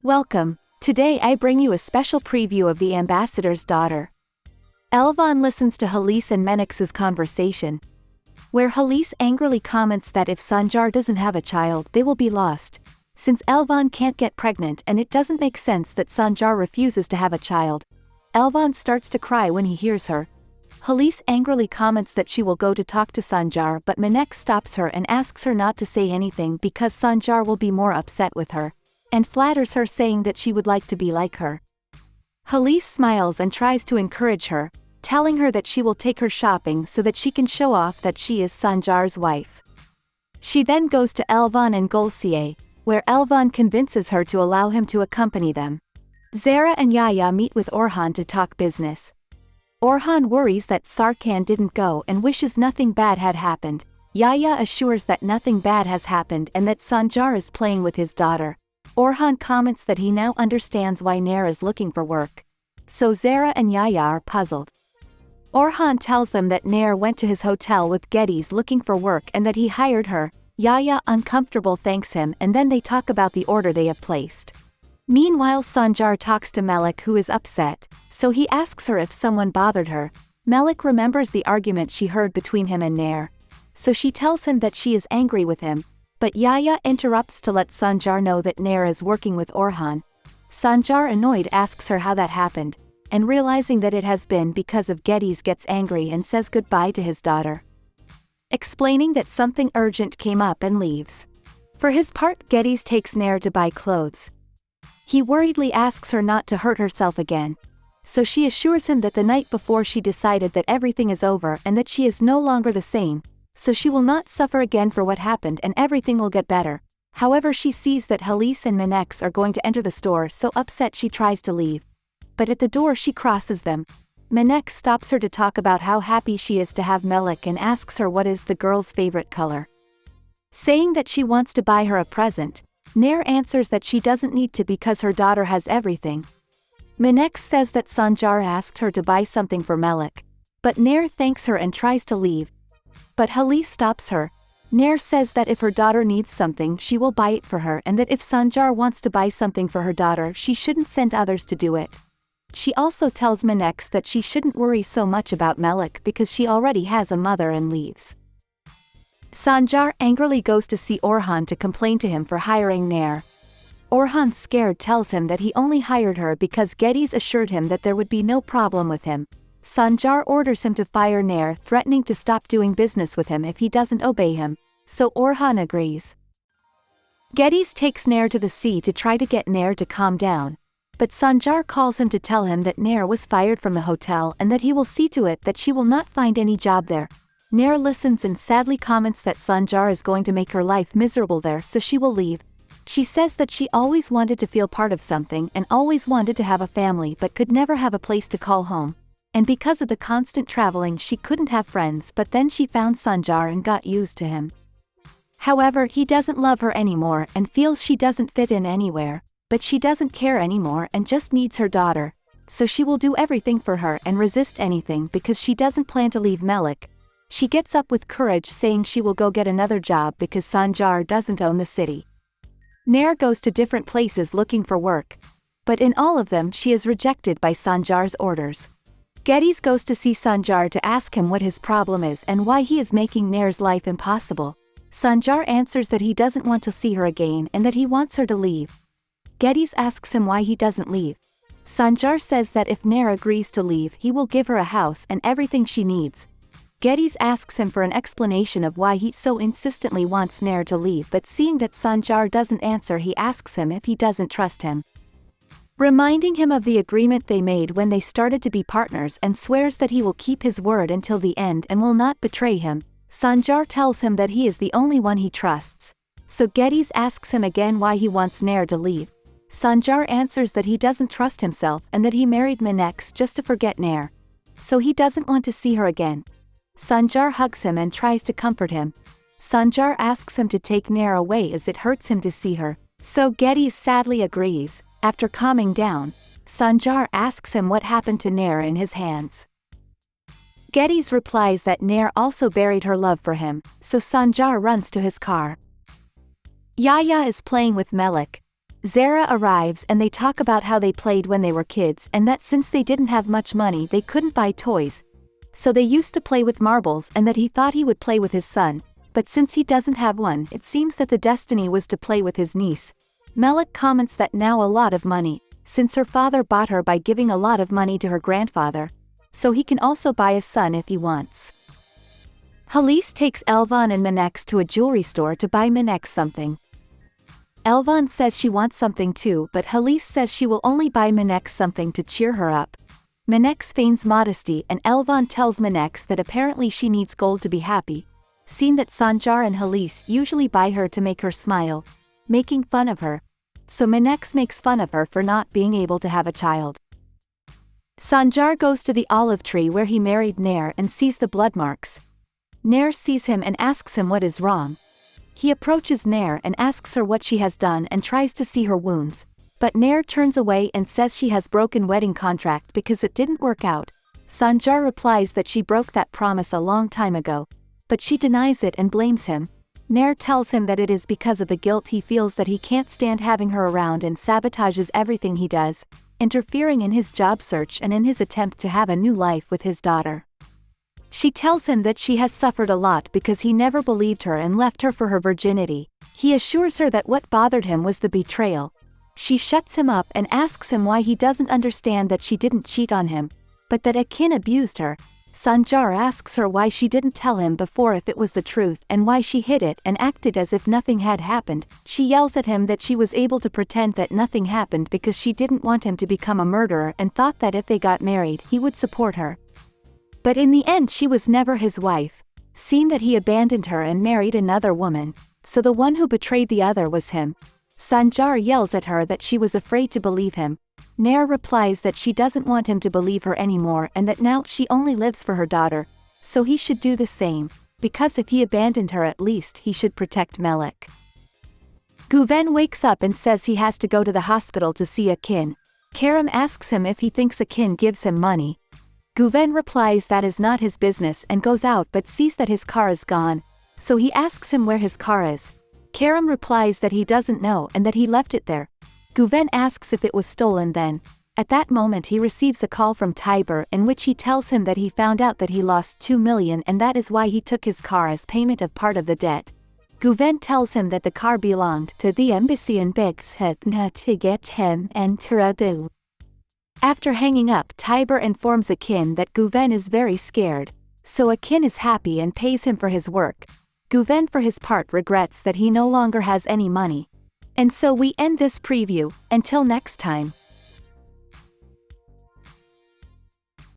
Welcome. Today I bring you a special preview of the ambassador's daughter. Elvan listens to Halise and Menex's conversation, where Halise angrily comments that if Sanjar doesn't have a child they will be lost, since Elvan can't get pregnant and it doesn't make sense that Sanjar refuses to have a child. Elvan starts to cry when he hears her. Halise angrily comments that she will go to talk to Sanjar, but Menex stops her and asks her not to say anything because Sanjar will be more upset with her, and flatters her saying that she would like to be like her. Halise smiles and tries to encourage her, telling her that she will take her shopping so that she can show off that she is Sanjar's wife. She then goes to Elvan and Golsier, where Elvan convinces her to allow him to accompany them. Zara and Yaya meet with Orhan to talk business. Orhan worries that Sarkan didn't go and wishes nothing bad had happened. Yaya assures that nothing bad has happened and that Sanjar is playing with his daughter. Orhan comments that he now understands why Nair is looking for work. So Zara and Yaya are puzzled. Orhan tells them that Nair went to his hotel with Geddes looking for work and that he hired her. Yaya, uncomfortable, thanks him, and then they talk about the order they have placed. Meanwhile, Sanjar talks to Melik, who is upset, so he asks her if someone bothered her. Melik remembers the argument she heard between him and Nair, so she tells him that she is angry with him, but Yaya interrupts to let Sanjar know that Nair is working with Orhan. Sanjar, annoyed, asks her how that happened, and realizing that it has been because of Geddes, gets angry and says goodbye to his daughter, explaining that something urgent came up and leaves. For his part, Geddes takes Nair to buy clothes. He worriedly asks her not to hurt herself again, so she assures him that the night before she decided that everything is over and that she is no longer the same, so she will not suffer again for what happened and everything will get better. However, she sees that Halise and Menex are going to enter the store, so upset she tries to leave. But at the door she crosses them. Menex stops her to talk about how happy she is to have Melik and asks her what is the girl's favorite color. Saying that she wants to buy her a present, Nair answers that she doesn't need to because her daughter has everything. Menex says that Sanjar asked her to buy something for Melik, but Nair thanks her and tries to leave. But Halise stops her. Nair says that if her daughter needs something she will buy it for her, and that if Sanjar wants to buy something for her daughter she shouldn't send others to do it. She also tells Menex that she shouldn't worry so much about Melik because she already has a mother, and leaves. Sanjar angrily goes to see Orhan to complain to him for hiring Nair. Orhan, scared, tells him that he only hired her because Geddes assured him that there would be no problem with him. Sanjar orders him to fire Nair, threatening to stop doing business with him if he doesn't obey him, so Orhan agrees. Geddes takes Nair to the sea to try to get Nair to calm down, but Sanjar calls him to tell him that Nair was fired from the hotel and that he will see to it that she will not find any job there. Nair listens and sadly comments that Sanjar is going to make her life miserable there, so she will leave. She says that she always wanted to feel part of something and always wanted to have a family but could never have a place to call home. And because of the constant traveling she couldn't have friends, but then she found Sanjar and got used to him. However, he doesn't love her anymore and feels she doesn't fit in anywhere, but she doesn't care anymore and just needs her daughter, so she will do everything for her and resist anything because she doesn't plan to leave Melik. She gets up with courage, saying she will go get another job because Sanjar doesn't own the city. Nair goes to different places looking for work, but in all of them she is rejected by Sanjar's orders. Geddes goes to see Sanjar to ask him what his problem is and why he is making Nair's life impossible. Sanjar answers that he doesn't want to see her again and that he wants her to leave. Geddes asks him why he doesn't leave. Sanjar says that if Nair agrees to leave he will give her a house and everything she needs. Geddes asks him for an explanation of why he so insistently wants Nair to leave, but seeing that Sanjar doesn't answer he asks him if he doesn't trust him, reminding him of the agreement they made when they started to be partners, and swears that he will keep his word until the end and will not betray him. Sanjar tells him that he is the only one he trusts, so Geddes asks him again why he wants Nair to leave. Sanjar answers that he doesn't trust himself and that he married Menex just to forget Nair, so he doesn't want to see her again. Sanjar hugs him and tries to comfort him. Sanjar asks him to take Nair away as it hurts him to see her, so Geddes sadly agrees. After calming down, Sanjar asks him what happened to Nair in his hands. Geddes replies that Nair also buried her love for him, so Sanjar runs to his car. Yaya is playing with Melik. Zara arrives and they talk about how they played when they were kids and that since they didn't have much money they couldn't buy toys. So they used to play with marbles and that he thought he would play with his son, but since he doesn't have one it seems that the destiny was to play with his niece. Melek comments that now a lot of money, since her father bought her by giving a lot of money to her grandfather, so he can also buy a son if he wants. Halise takes Elvan and Menex to a jewelry store to buy Menex something. Elvan says she wants something too but Halise says she will only buy Menex something to cheer her up. Menex feigns modesty and Elvan tells Menex that apparently she needs gold to be happy, seeing that Sanjar and Halise usually buy her to make her smile, making fun of her. So Menex makes fun of her for not being able to have a child. Sanjar goes to the olive tree where he married Nair and sees the blood marks. Nair sees him and asks him what is wrong. He approaches Nair and asks her what she has done and tries to see her wounds, but Nair turns away and says she has broken wedding contract because it didn't work out. Sanjar replies that she broke that promise a long time ago, but she denies it and blames him. Nair tells him that it is because of the guilt he feels that he can't stand having her around and sabotages everything he does, interfering in his job search and in his attempt to have a new life with his daughter. She tells him that she has suffered a lot because he never believed her and left her for her virginity. He assures her that what bothered him was the betrayal. She shuts him up and asks him why he doesn't understand that she didn't cheat on him, but that Akin abused her. Sanjar asks her why she didn't tell him before if it was the truth and why she hid it and acted as if nothing had happened. She yells at him that she was able to pretend that nothing happened because she didn't want him to become a murderer and thought that if they got married he would support her. But in the end she was never his wife, seeing that he abandoned her and married another woman, so the one who betrayed the other was him. Sanjar yells at her that she was afraid to believe him. Nair replies that she doesn't want him to believe her anymore and that now she only lives for her daughter, so he should do the same, because if he abandoned her at least he should protect Melek. Guven wakes up and says he has to go to the hospital to see Akin. Karim asks him if he thinks Akin gives him money. Guven replies that is not his business and goes out but sees that his car is gone, so he asks him where his car is. Karim replies that he doesn't know and that he left it there. Guven asks if it was stolen then. At that moment he receives a call from Tiber in which he tells him that he found out that he lost 2 million and that is why he took his car as payment of part of the debt. Guven tells him that the car belonged to the embassy and begs him not to get him in trouble. After hanging up, Tiber informs Akin that Guven is very scared, so Akin is happy and pays him for his work. Guven for his part regrets that he no longer has any money. And so we end this preview, until next time.